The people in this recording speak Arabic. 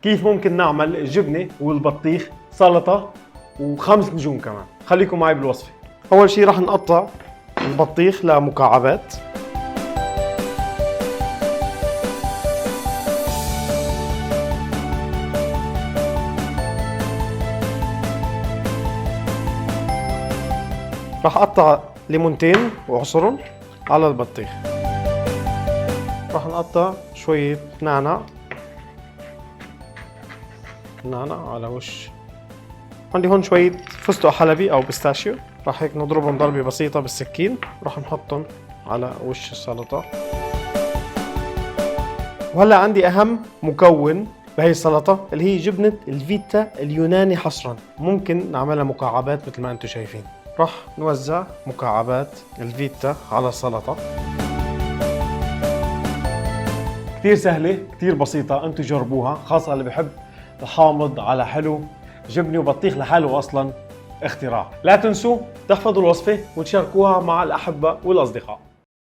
كيف ممكن نعمل الجبنة والبطيخ سلطة و5 نجوم كمان. خليكم معي بالوصفة. أول شي راح نقطع البطيخ لمكعبات. راح أقطع ليمونتين وأعصرهم على البطيخ. راح نقطع شوية نعناع على وش. عندي هون شوية فستق حلبي أو بيستاشيو، راح هيك نضربهم ضربة بسيطة بالسكين، راح نحطهم على وش السلطة. وهلا عندي أهم مكون بهي السلطة اللي هي جبنة الفيتا اليوناني حصرا. ممكن نعملها مكعبات مثل ما انتم شايفين. راح نوزع مكعبات الفيتا على السلطة. كتير سهلة، كتير بسيطة، انتم جربوها، خاصة اللي بحب الحامض على حلو. جبنة وبطيخ لحاله أصلا اختراع. لا تنسوا تحفظوا الوصفة وتشاركوها مع الأحبة والأصدقاء.